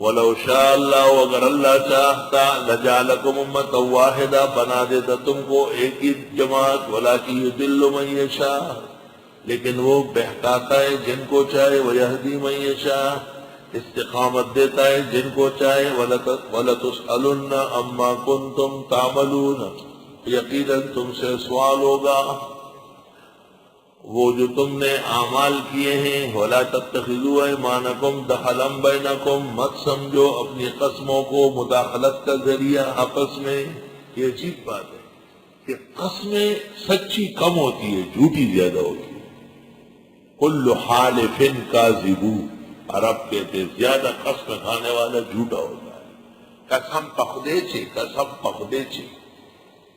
وَلَوْ شَاءَ اللَّهُ، اگر اللہ چاہتا، لَجَعَلَكُمْ أُمَّةً وَاحِدَةً، بنا دیتا تم کو ایک ہی جماعت، وَلَٰكِن يُضِلُّ مَن يَشَاءُ، لیکن وہ بہکاتا ہے جن کو چاہے، وَيَهْدِي مَن يَشَاءُ، استقامت دیتا ہے جن کو چاہے، وَلَتُسْأَلُنَّ عَمَّا كُنتُمْ تَعْمَلُونَ، یقیناً تم سے سوال ہوگا وہ جو تم نے اعمال کیے ہیں۔ وَلَا تَتَّخِذُوا أَيْمَانَكُمْ دَخَلًا بَيْنَكُمْ، مت سمجھو اپنی قسموں کو مداخلت کا ذریعہ آپس میں۔ یہ عجیب بات ہے کہ قسمیں سچی کم ہوتی ہے، جھوٹی زیادہ ہوتی ہے۔ كُلُّ حَالِفٍ كَاذِبٌ، عرب کہتے ہیں زیادہ قسم کھانے والا جھوٹا ہوتا ہے۔ قسم پخدے چھے، قسم پخدے چھے،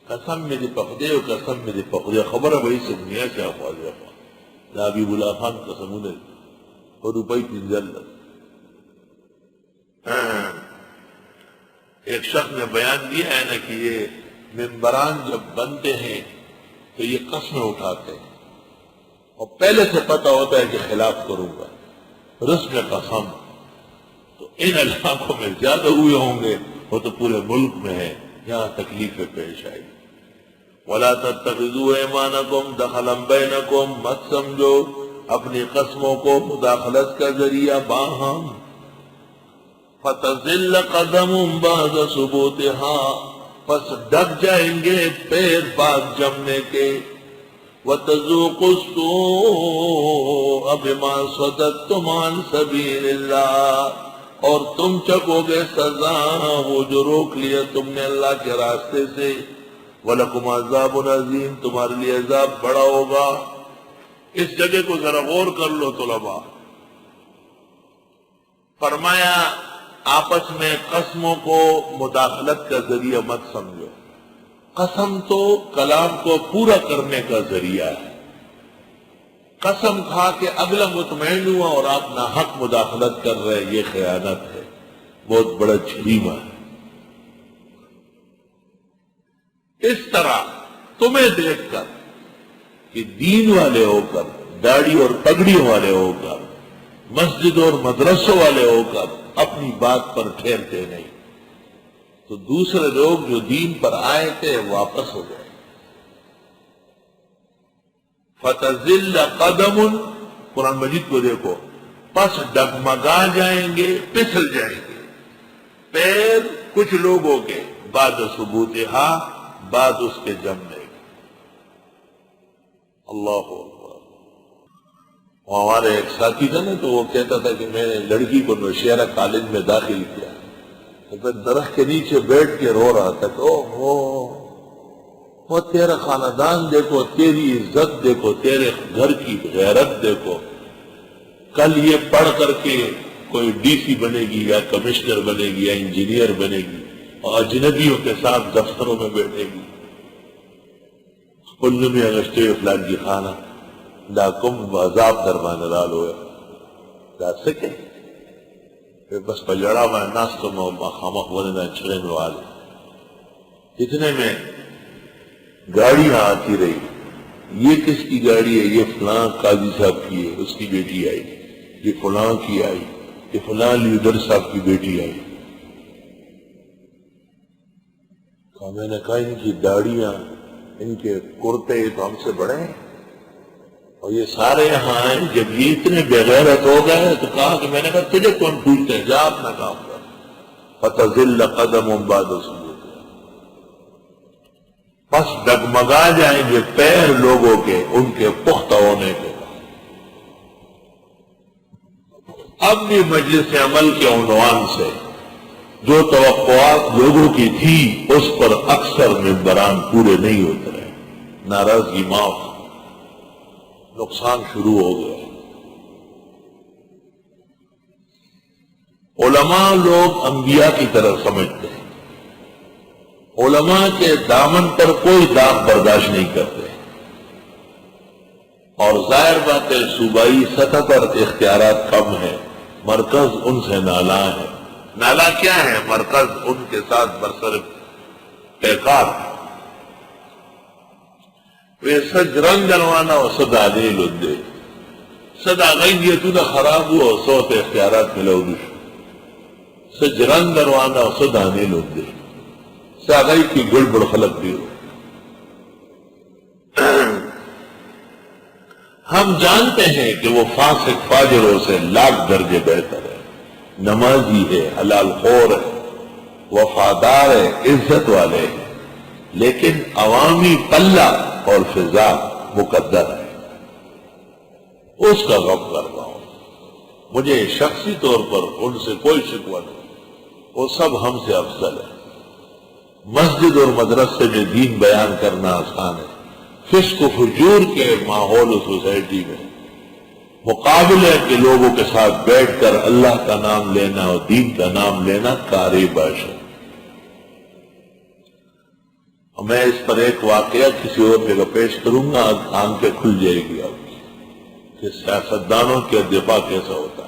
قسم میں دی پخدے و قسم میں دی پخدے، خبر ہے بھئی سمجھے سے آفاظ ہے حبیب اللہ خان قسمونے اور روپئی پنزل ایک شخص نے بیان دیا ہے نا کہ یہ ممبران جب بنتے ہیں تو یہ قسمیں اٹھاتے ہیں اور پہلے سے پتہ ہوتا ہے کہ خلاف کروں گا، رسم قسم، تو ان علاقوں میں زیادہ ہوئے ہوں گے، وہ تو پورے ملک میں ہے، یہاں تکلیفیں پیش آئی۔ وَلَا تَتَّخِذُوا أَيْمَانَكُمْ دَخَلًا بَيْنَكُمْ، مت سمجھو اپنی قسموں کو مداخلت کا ذریعہ باہم، فَتَزِلَّ قَدَمٌ بَعْدَ ثُبُوتِهَا، پس ڈگ جائیں گے پیر بعد جمنے کے، وَتَذُوقُوا السُّوءَ بِمَا صَدَدتُّمْ عَنْ سَبِيلِ اللَّهِ، اور تم چکو گے سزا وہ جو روک لیا تم نے اللہ کے راستے سے، وَلَكُمْ عَذَابٌ عَظِيمٌ، تمہارے لیے عذاب بڑا ہوگا۔ اس جگہ کو ذرا غور کر لو طلباء، فرمایا آپس میں قسموں کو مداخلت کا ذریعہ مت سمجھو۔ قسم تو کلام کو پورا کرنے کا ذریعہ ہے، قسم کھا کے اگلا مطمئن ہوا اور آپ ناحق مداخلت کر رہے، یہ خیانت ہے، بہت بڑا جریمہ ہے۔ اس طرح تمہیں دیکھ کر کہ دین والے ہو کر، داڑھی اور پگڑیوں والے ہو کر، مسجد اور مدرسوں والے ہو کر اپنی بات پر ٹھہرتے نہیں، تو دوسرے لوگ جو دین پر آئے تھے واپس ہو گئے۔ فَتَزِلَّ قَدَمٌ، قرآن مجید کو دیکھو، پس ڈگمگا جائیں گے، پھسل جائیں گے پیر کچھ لوگوں کے، بعد ثبوتہا، بعد اس کے جمنے کے۔ اللہ اکبر۔ ہمارے ایک ساتھی تھا نا، تو وہ کہتا تھا کہ میں نے لڑکی کو نوشہرہ کالج میں داخل کیا، تو پھر درخت کے نیچے بیٹھ کے رو رہا تھا کہ وہ تیرا خاندان دیکھو، تیری عزت دیکھو، تیرے گھر کی غیرت دیکھو، کل یہ پڑھ کر کے کوئی ڈی سی بنے گی یا کمشنر بنے گی یا انجینئر بنے گی اور اجنبیوں کے ساتھ دفتروں میں بیٹھے گی۔ کل میں اگستے فلان کی خانہ دا کم عذاب درمان رال ہوئے دا سکے، پھر بس پجڑا میں ناستوں میں خامخ وننا چھڑے میں والے، اتنے میں گاڑیاں آتی رہی، یہ کس کی گاڑی ہے؟ یہ فلاں قاضی صاحب کی ہے، اس کی بیٹی آئی، یہ فلاں کی آئی، یہ فلاں لیڈر صاحب کی بیٹی آئی۔ میں نے کہا ان کی داڑیاں، ان کے کرتے تو ہم سے بڑے ہیں، اور یہ سارے یہاں آئے، جب یہ اتنے بغیرت ہو گئے تو کہا کہ میں نے کہا تجھے کون پوچھتے ہیں، جا اپنا کام کر۔ فَتَزِلَّ قَدَمٌ بَعْدَ ثُبُوتِهَا، پس ڈگمگا جائیں گے پیر لوگوں کے ان کے پختہ ہونے کے۔ اب بھی مجلس عمل کے عنوان سے جو توقعات لوگوں کی تھی اس پر اکثر ممبران پورے نہیں ہوتے رہے، ناراضگی معاف، نقصان شروع ہو گیا۔ علماء لوگ انبیاء کی طرح سمجھتے ہیں، علماء کے دامن پر کوئی داغ برداشت نہیں کرتے، اور ظاہر بات ہے صوبائی سطح پر اختیارات کم ہیں، مرکز ان سے نالا ہے۔ نالا کیا ہے؟ مرکز ان کے ساتھ برسر پیکار، وہ سج رنگ جنوانا اور سدا دے لندے سدا غیبیتو دا خراب ہوا اور صوت اختیارات ملو دش سے جران دروانا سے دانے لوگ دے سے آگئی کی گڑ بڑ خلق دیو. ہم جانتے ہیں کہ وہ فاسق فاجروں سے لاکھ درجے بہتر ہے، نمازی ہے، حلال خور ہے، وفادار ہے، عزت والے ہیں، لیکن عوامی پلہ اور فضا مقدر ہے. اس کا غم کر رہا ہوں. مجھے شخصی طور پر ان سے کوئی شکوہ نہیں، وہ سب ہم سے افضل ہے. مسجد اور مدرسے میں دین بیان کرنا آسان ہے. فسق و فجور کے ماحول و سوسائٹی میں مقابلے کے لوگوں کے ساتھ بیٹھ کر اللہ کا نام لینا اور دین کا نام لینا کار باش ہے. میں اس پر ایک واقعہ کسی اور جگہ پیش کروں گا، آنکھیں کھل جائے گی آپ کی کہ سیاستدانوں کا دفاع کیسا ہوتا ہے.